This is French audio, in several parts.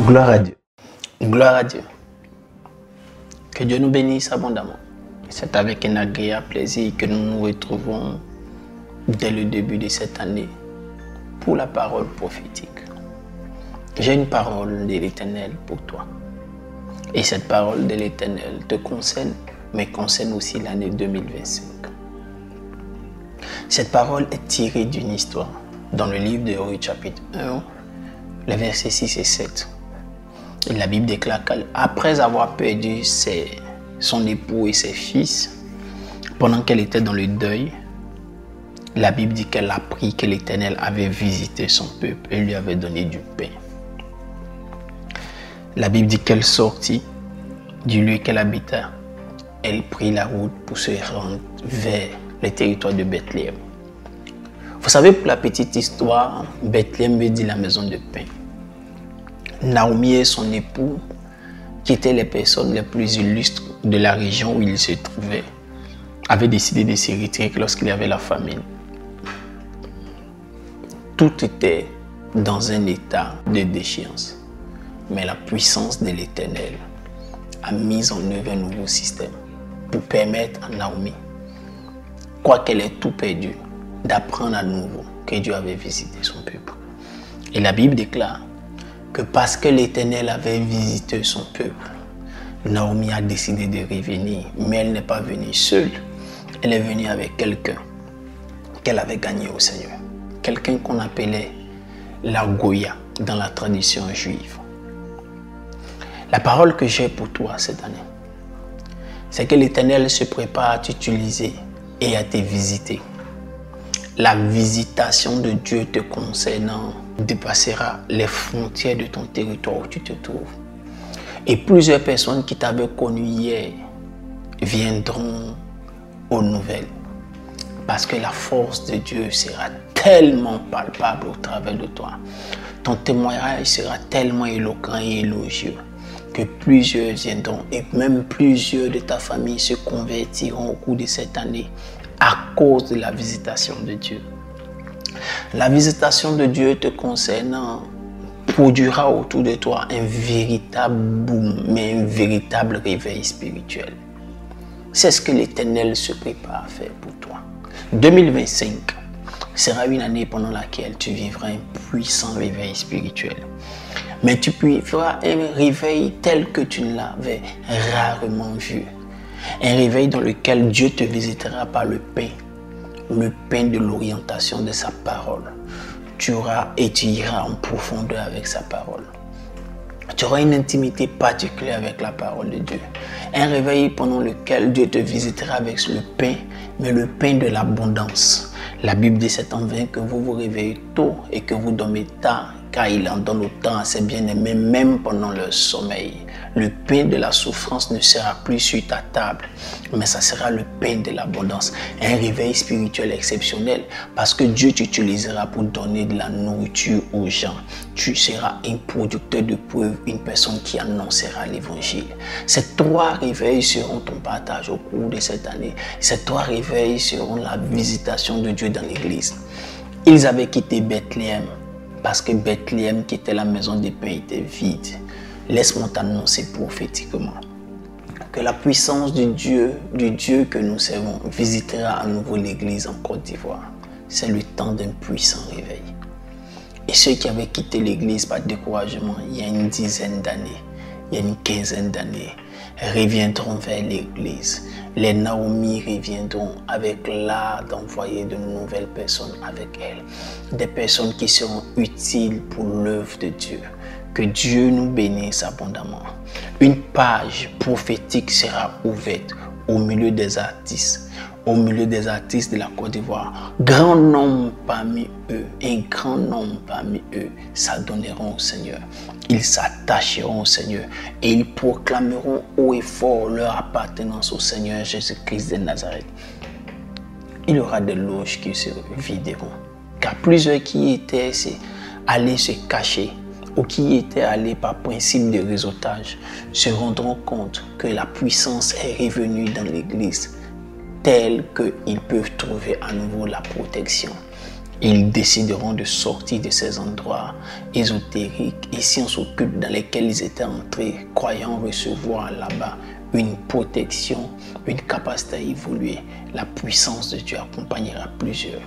Gloire à Dieu. Gloire à Dieu. Que Dieu nous bénisse abondamment. C'est avec un agréable plaisir que nous nous retrouvons dès le début de cette année pour la parole prophétique. J'ai une parole de l'Éternel pour toi. Et cette parole de l'Éternel te concerne, mais concerne aussi l'année 2025. Cette parole est tirée d'une histoire dans le livre de Hébreux chapitre 1, les versets 6 et 7. Et la Bible déclare qu'après avoir perdu son époux et ses fils, pendant qu'elle était dans le deuil, la Bible dit qu'elle a appris que l'Éternel avait visité son peuple et lui avait donné du pain. La Bible dit qu'elle sortit du lieu qu'elle habitait. Elle prit la route pour se rendre vers le territoire de Bethléem. Vous savez, pour la petite histoire, Bethléem veut dire la maison de pain. Naomi et son époux, qui étaient les personnes les plus illustres de la région où ils se trouvaient, avaient décidé de se retirer lorsqu'il y avait la famine. Tout était dans un état de déchéance. Mais la puissance de l'Éternel a mis en œuvre un nouveau système pour permettre à Naomi, quoiqu'elle ait tout perdu, d'apprendre à nouveau que Dieu avait visité son peuple. Et la Bible déclare que parce que l'Éternel avait visité son peuple, Naomi a décidé de revenir. Mais elle n'est pas venue seule. Elle est venue avec quelqu'un qu'elle avait gagné au Seigneur. Quelqu'un qu'on appelait la Goya dans la tradition juive. La parole que j'ai pour toi cette année, c'est que l'Éternel se prépare à t'utiliser et à te visiter. La visitation de Dieu te concernant dépassera les frontières de ton territoire où tu te trouves. Et plusieurs personnes qui t'avaient connu hier viendront aux nouvelles. Parce que la force de Dieu sera tellement palpable au travers de toi. Ton témoignage sera tellement éloquent et élogieux que plusieurs viendront et même plusieurs de ta famille se convertiront au cours de cette année à cause de la visitation de Dieu. La visitation de Dieu te concernant produira autour de toi un véritable boom, mais un véritable réveil spirituel. C'est ce que l'Éternel se prépare à faire pour toi. 2025 sera une année pendant laquelle tu vivras un puissant réveil spirituel. Mais tu vivras un réveil tel que tu ne l'avais rarement vu. Un réveil dans lequel Dieu te visitera par le pain de l'orientation de sa parole. Tu iras en profondeur avec sa parole. Tu auras une intimité particulière avec la parole de Dieu. Un réveil pendant lequel Dieu te visitera avec le pain, mais le pain de l'abondance. La Bible dit c'est en vain que vous vous réveillez tôt et que vous dormez tard, car il en donne autant à ses bien-aimés, même pendant leur sommeil. Le pain de la souffrance ne sera plus sur ta table, mais ça sera le pain de l'abondance. Un réveil spirituel exceptionnel, parce que Dieu t'utilisera pour donner de la nourriture aux gens. Tu seras un producteur de preuves, une personne qui annoncera l'évangile. Ces trois réveils seront ton partage au cours de cette année. Ces trois réveils seront la visitation de Dieu dans l'église. Ils avaient quitté Bethléem, parce que Bethléem, qui était la maison des pains, était vide. Laisse-moi t'annoncer prophétiquement que la puissance du Dieu que nous servons visitera à nouveau l'église en Côte d'Ivoire. C'est le temps d'un puissant réveil. Et ceux qui avaient quitté l'église par découragement il y a une dizaine d'années, il y a une quinzaine d'années, reviendront vers l'église. Les Naomi reviendront avec l'art d'envoyer de nouvelles personnes avec elles. Des personnes qui seront utiles pour l'œuvre de Dieu. Que Dieu nous bénisse abondamment. Une page prophétique sera ouverte au milieu des artistes. Au milieu des artistes de la Côte d'Ivoire. Grand nombre parmi eux, un grand nombre parmi eux s'adonneront au Seigneur. Ils s'attacheront au Seigneur et ils proclameront haut et fort leur appartenance au Seigneur Jésus-Christ de Nazareth. Il y aura des loges qui se videront. Car plusieurs qui étaient allés se cacher ou qui étaient allés par principe de réseautage se rendront compte que la puissance est revenue dans l'église telle qu'ils peuvent trouver à nouveau la protection. Ils décideront de sortir de ces endroits ésotériques et sciences occultes dans lesquels ils étaient entrés, croyant recevoir là-bas une protection, une capacité à évoluer. La puissance de Dieu accompagnera plusieurs.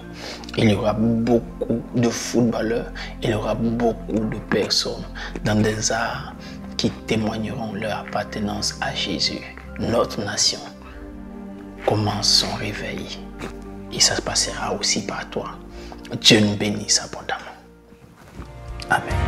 Il y aura beaucoup de footballeurs, il y aura beaucoup de personnes dans des arts qui témoigneront leur appartenance à Jésus. Notre nation commence son réveil et ça se passera aussi par toi. Dieu nous bénisse abondamment. Amen.